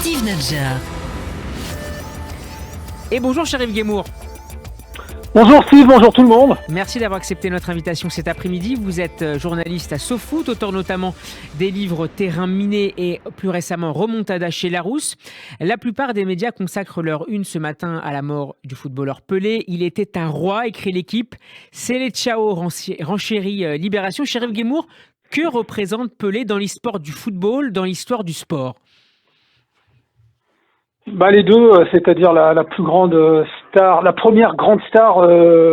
Steve Nadjar. Et bonjour Chérif Guémour. Bonjour Steve, bonjour tout le monde. Merci d'avoir accepté notre invitation cet après-midi. Vous êtes journaliste à SoFoot, auteur notamment des livres Terrain miné et plus récemment Remontada chez Larousse. La plupart des médias consacrent leur une ce matin à la mort du footballeur Pelé. Il était un roi, écrit l'équipe. Seleção renchérit Libération. Chérif Guémour, que représente Pelé dans l'histoire du football, dans l'histoire du sport ? Les deux, c'est-à-dire la plus grande star, la première grande star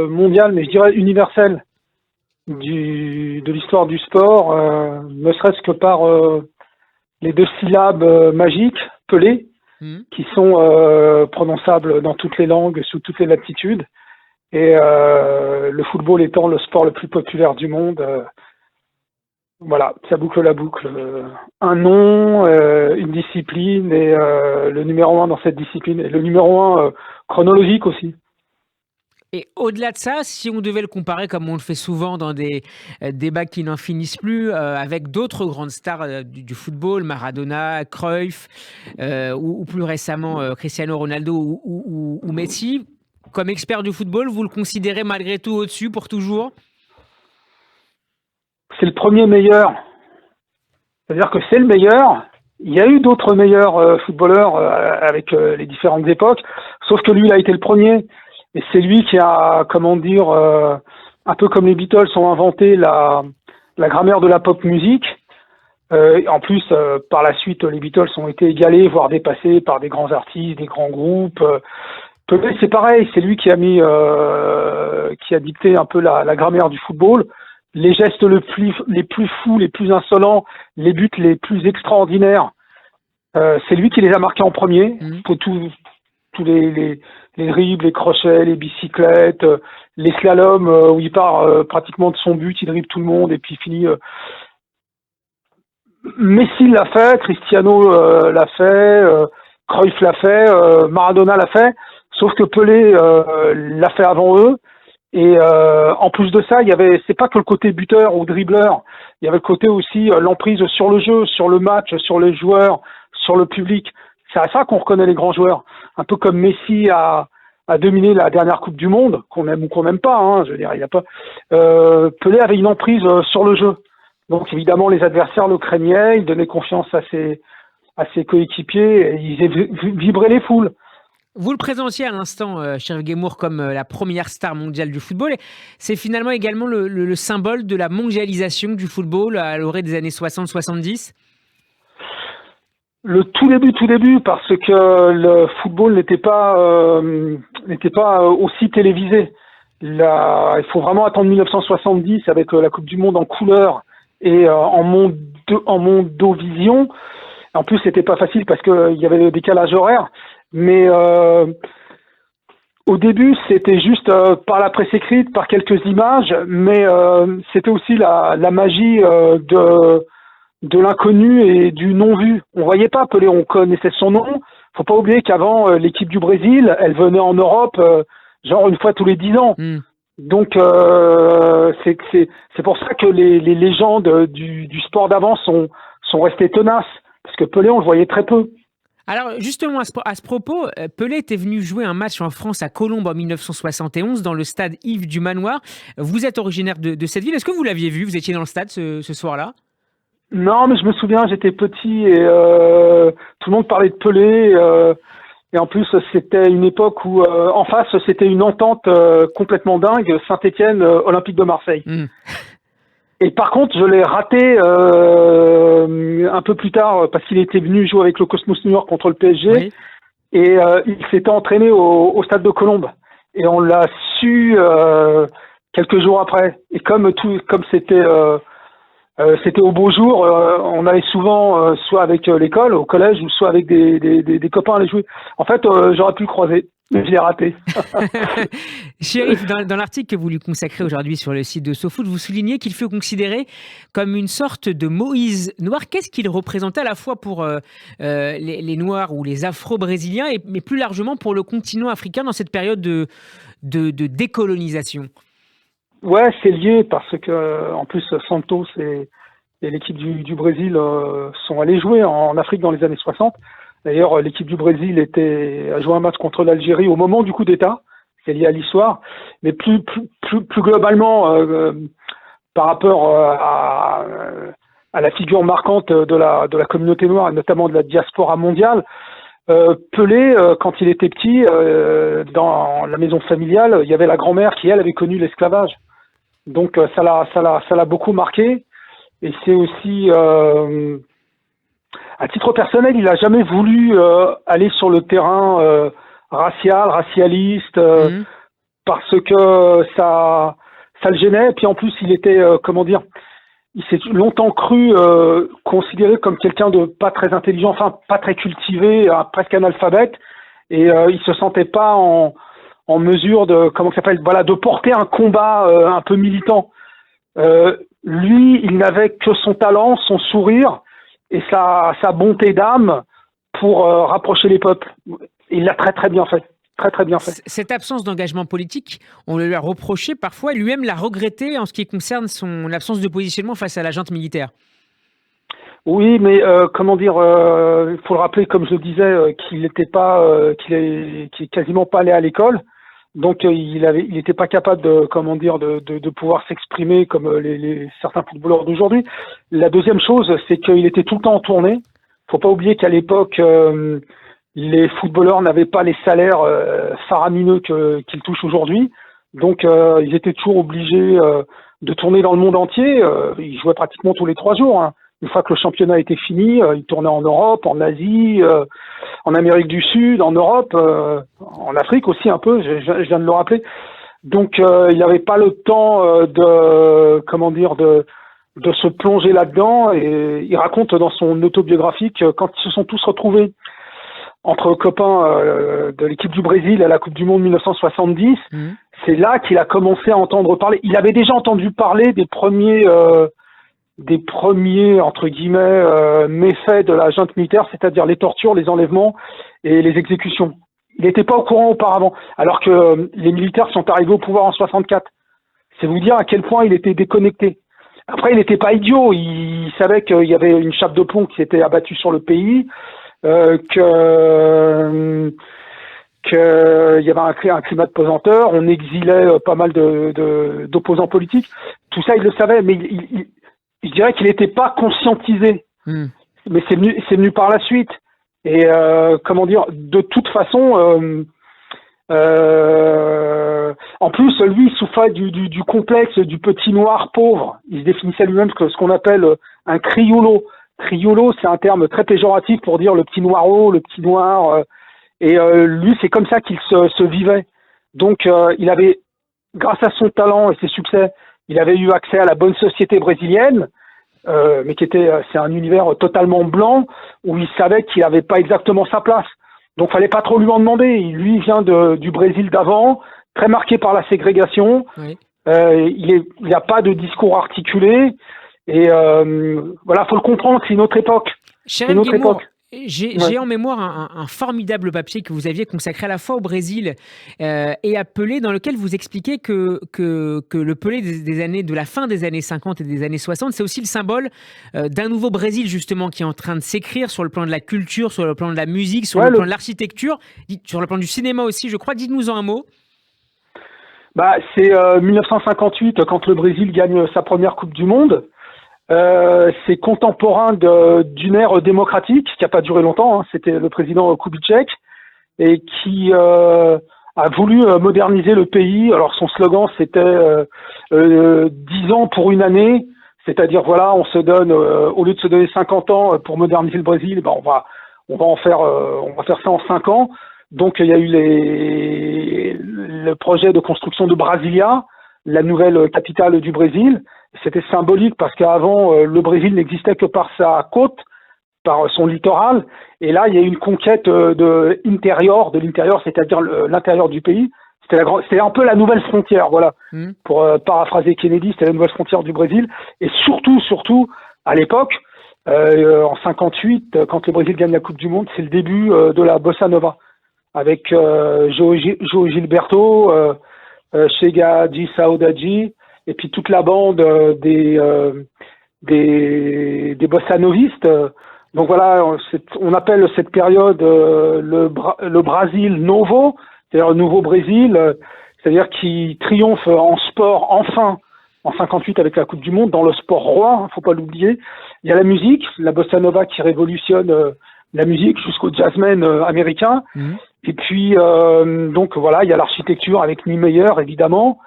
mondiale, mais je dirais universelle de l'histoire du sport, ne serait-ce que par les deux syllabes magiques, Pelé, qui sont prononçables dans toutes les langues, sous toutes les latitudes, et le football étant le sport le plus populaire du monde. Voilà, ça boucle la boucle. Un nom, une discipline et le numéro 1 dans cette discipline. Et le numéro 1 chronologique aussi. Et au-delà de ça, si on devait le comparer, comme on le fait souvent dans des débats qui n'en finissent plus, avec d'autres grandes stars du football, Maradona, Cruyff, ou plus récemment Cristiano Ronaldo ou Messi, comme expert du football, vous le considérez malgré tout au-dessus pour toujours ? C'est le premier meilleur. C'est-à-dire que c'est le meilleur. Il y a eu d'autres meilleurs footballeurs avec les différentes époques, sauf que lui, il a été le premier. Et c'est lui qui a, un peu comme les Beatles ont inventé la grammaire de la pop musique. En plus, par la suite, les Beatles ont été égalés, voire dépassés par des grands artistes, des grands groupes. Pelé, c'est pareil. C'est lui qui a dicté un peu la grammaire du football. Les gestes les plus fous, les plus insolents, les buts les plus extraordinaires, c'est lui qui les a marqués en premier. Pour tous les dribbles, les crochets, les bicyclettes, les slaloms où il part pratiquement de son but, il dribble tout le monde et puis il finit. Messi l'a fait, Cristiano l'a fait, Cruyff l'a fait, Maradona l'a fait, sauf que Pelé l'a fait avant eux. Et en plus de ça, c'est pas que le côté buteur ou dribbleur, il y avait le côté aussi l'emprise sur le jeu, sur le match, sur les joueurs, sur le public. C'est à ça qu'on reconnaît les grands joueurs. Un peu comme Messi a dominé la dernière Coupe du Monde, qu'on aime ou qu'on n'aime pas, hein, je veux dire, il y a pas. Pelé avait une emprise sur le jeu. Donc évidemment, les adversaires le craignaient, il donnait confiance à ses coéquipiers, et il vibrait les foules. Vous le présentiez à l'instant, Chérif Guémour, comme la première star mondiale du football. Et c'est finalement également le symbole de la mondialisation du football à l'orée des années 60-70 ? Le tout début, parce que le football n'était pas aussi télévisé. Il faut vraiment attendre 1970 avec la Coupe du Monde en couleur et en mondovision. En plus, c'était pas facile parce qu'il y avait le décalage horaire. Mais au début, c'était juste par la presse écrite, par quelques images, mais c'était aussi la magie de l'inconnu et du non-vu. On voyait pas Pelé, on connaissait son nom. Faut pas oublier qu'avant, l'équipe du Brésil, elle venait en Europe genre une fois tous les 10 ans. Donc c'est pour ça que les légendes du sport d'avant sont restées tenaces, parce que Pelé, on le voyait très peu. Alors justement, à ce propos, Pelé était venu jouer un match en France à Colombes en 1971 dans le stade Yves du Manoir. Vous êtes originaire de cette ville. Est-ce que vous l'aviez vu ? Vous étiez dans le stade ce soir-là ? Non, mais je me souviens, j'étais petit et tout le monde parlait de Pelé. Et en plus, c'était une époque où en face, c'était une entente complètement dingue, Saint-Étienne, Olympique de Marseille. Et par contre, je l'ai raté un peu plus tard parce qu'il était venu jouer avec le Cosmos New York contre le PSG. Oui. Et il s'était entraîné au stade de Colombes. Et on l'a su quelques jours après. Et comme c'était au beau jour, on allait souvent soit avec l'école, au collège, ou soit avec des copains à aller jouer. En fait, j'aurais pu le croiser. Mais je l'ai raté. Chérif, dans l'article que vous lui consacrez aujourd'hui sur le site de SoFoot, vous soulignez qu'il fut considéré comme une sorte de Moïse noir. Qu'est-ce qu'il représentait à la fois pour les Noirs ou les Afro-Brésiliens, mais plus largement pour le continent africain dans cette période de décolonisation ? Ouais, c'est lié parce que en plus Santos et l'équipe du Brésil sont allés jouer en Afrique dans les années 60. D'ailleurs, l'équipe du Brésil a joué un match contre l'Algérie au moment du coup d'État. C'est lié à l'histoire. Mais plus globalement, par rapport à la figure marquante de la communauté noire, et notamment de la diaspora mondiale, Pelé, quand il était petit, dans la maison familiale, il y avait la grand-mère qui, elle, avait connu l'esclavage. Donc ça l'a beaucoup marqué. Et c'est aussi, à titre personnel, il n'a jamais voulu aller sur le terrain racialiste, parce que ça le gênait. Et puis en plus, il était, il s'est longtemps cru considéré comme quelqu'un de pas très intelligent, enfin pas très cultivé, presque analphabète, et il se sentait pas en mesure de de porter un combat un peu militant. Lui, il n'avait que son talent, son sourire et sa bonté d'âme pour rapprocher les peuples. Il l'a très très bien fait. Très très bien fait. Cette absence d'engagement politique, on le lui a reproché parfois, et lui-même l'a regretté en ce qui concerne son absence de positionnement face à la junte militaire. Oui, mais il faut le rappeler, comme je le disais, qu'il est quasiment pas allé à l'école, donc il n'était pas capable de pouvoir s'exprimer comme certains footballeurs d'aujourd'hui. La deuxième chose, c'est qu'il était tout le temps en tournée. Faut pas oublier qu'à l'époque, les footballeurs n'avaient pas les salaires faramineux qu'ils touchent aujourd'hui. Donc, ils étaient toujours obligés de tourner dans le monde entier. Ils jouaient pratiquement tous les 3 jours. Hein. Une fois que le championnat était fini, ils tournaient en Europe, en Asie, en Amérique du Sud, en Europe, en Afrique aussi un peu, je viens de le rappeler. Donc, il n'avait pas le temps de se plonger là-dedans. Et il raconte dans son autobiographie que quand ils se sont tous retrouvés entre copains de l'équipe du Brésil à la Coupe du Monde 1970, c'est là qu'il a commencé à entendre parler. Il avait déjà entendu parler des premiers entre guillemets méfaits de la junte militaire, c'est-à-dire les tortures, les enlèvements et les exécutions. Il n'était pas au courant auparavant, alors que les militaires sont arrivés au pouvoir en 64. C'est vous dire à quel point il était déconnecté. Après, il n'était pas idiot. Il savait qu'il y avait une chape de plomb qui s'était abattue sur le pays. Qu'il y avait un climat de pesanteur, on exilait pas mal d'opposants politiques. Tout ça, il le savait, mais je dirais qu'il n'était pas conscientisé. Mais c'est venu par la suite. Et de toute façon, en plus, lui, il souffrait du complexe du petit noir pauvre. Il se définissait lui-même ce qu'on appelle un criollo. Criollo, c'est un terme très péjoratif pour dire le petit noiro, le petit noir. Et lui, c'est comme ça qu'il se vivait. Donc, il avait, grâce à son talent et ses succès, il avait eu accès à la bonne société brésilienne, mais c'est un univers totalement blanc où il savait qu'il n'avait pas exactement sa place. Donc, fallait pas trop lui en demander. Lui, il vient du Brésil d'avant, très marqué par la ségrégation. Oui. Il n'a pas de discours articulé. Et faut le comprendre, c'est une autre époque. C'est une autre époque. J'ai en mémoire un formidable papier que vous aviez consacré à la fois au Brésil et à Pelé, dans lequel vous expliquez que le Pelé de la fin des années 50 et des années 60, c'est aussi le symbole d'un nouveau Brésil, justement, qui est en train de s'écrire sur le plan de la culture, sur le plan de la musique, sur le plan de l'architecture, sur le plan du cinéma aussi, je crois. Dites-nous en un mot. C'est 1958, quand le Brésil gagne sa première Coupe du Monde. C'est contemporain d'une ère démocratique qui n'a pas duré longtemps, hein. C'était le président Kubitschek et qui a voulu moderniser le pays. Alors son slogan c'était 10 ans pour une année, c'est-à-dire on se donne au lieu de se donner 50 ans pour moderniser le Brésil, on va faire ça en 5 ans. Donc il y a eu le projet de construction de Brasilia, la nouvelle capitale du Brésil. C'était symbolique parce qu'avant, le Brésil n'existait que par sa côte, par son littoral. Et là, il y a eu une conquête de l'intérieur, c'est-à-dire l'intérieur du pays. C'était un peu la nouvelle frontière, voilà. Pour paraphraser Kennedy, c'était la nouvelle frontière du Brésil. Et surtout, à l'époque, en 58, quand le Brésil gagne la Coupe du Monde, c'est le début de la bossa nova. Avec João Gilberto, Chega de Saudade, et puis toute la bande des bossanovistes, Donc voilà, on appelle cette période le Brasil Novo, c'est-à-dire le nouveau Brésil, c'est-à-dire qui triomphe en sport enfin en 58 avec la Coupe du Monde, dans le sport roi, faut pas l'oublier. Il y a la musique, la bossa nova qui révolutionne la musique jusqu'au jazzman américain. Et puis donc voilà, il y a l'architecture avec Niemeyer évidemment,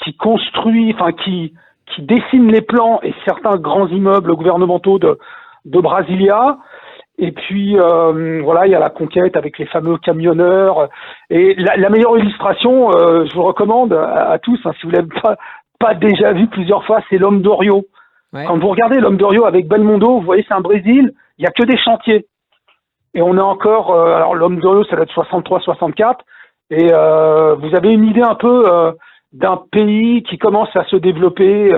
qui construit, enfin qui dessine les plans et certains grands immeubles gouvernementaux de Brasilia. Et puis voilà, il y a la conquête avec les fameux camionneurs. Et la meilleure illustration, je vous recommande à tous, hein, si vous l'avez pas déjà vu plusieurs fois, c'est l'Homme de Rio. Ouais. Quand vous regardez l'Homme de Rio avec Belmondo, vous voyez, c'est un Brésil, il y a que des chantiers. Et on est encore, alors l'Homme de Rio, ça doit être 63-64. Et vous avez une idée un peu d'un pays qui commence à se développer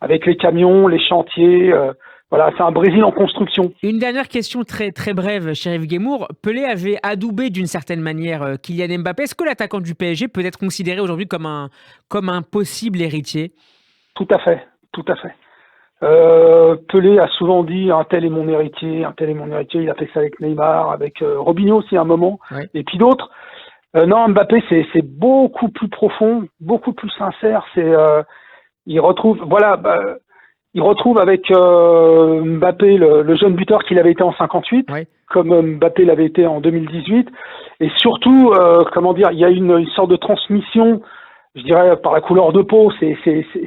avec les camions, les chantiers. Voilà, c'est un Brésil en construction. Une dernière question très, très brève, Chérif Guémour. Pelé avait adoubé d'une certaine manière Kylian Mbappé. Est-ce que l'attaquant du PSG peut être considéré aujourd'hui comme un possible héritier ? Tout à fait, tout à fait. Pelé a souvent dit un tel est mon héritier, un tel est mon héritier. Il a fait ça avec Neymar, avec Robinho aussi à un moment, ouais. Et puis d'autres. Non, Mbappé, c'est beaucoup plus profond, beaucoup plus sincère. Il retrouve avec Mbappé le jeune buteur qu'il avait été en 58, ouais. Comme Mbappé l'avait été en 2018. Et surtout, il y a une sorte de transmission, je dirais, par la couleur de peau, c'est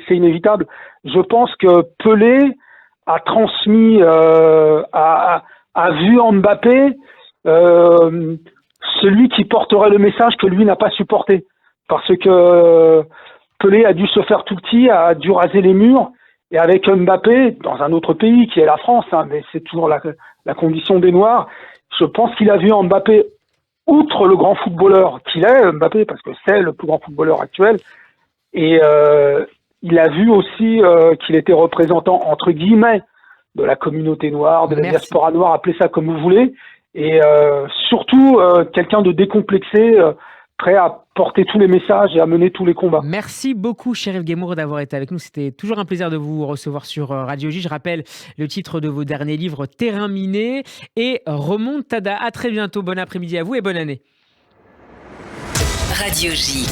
inévitable. Je pense que Pelé a transmis, a vu en Mbappé celui qui porterait le message que lui n'a pas supporté. Parce que Pelé a dû se faire tout petit, a dû raser les murs. Et avec Mbappé, dans un autre pays qui est la France, hein, mais c'est toujours la condition des Noirs, je pense qu'il a vu en Mbappé, outre le grand footballeur qu'il est, Mbappé, parce que c'est le plus grand footballeur actuel, et il a vu aussi qu'il était représentant, entre guillemets, de la communauté noire, de la diaspora noire, appelez ça comme vous voulez, et surtout quelqu'un de décomplexé, prêt à porter tous les messages et à mener tous les combats. Merci beaucoup, Chérif Guémour, d'avoir été avec nous. C'était toujours un plaisir de vous recevoir sur Radio J. Je rappelle le titre de vos derniers livres, Terrain miné et Remontada. À très bientôt. Bon après-midi à vous et bonne année. Radio J.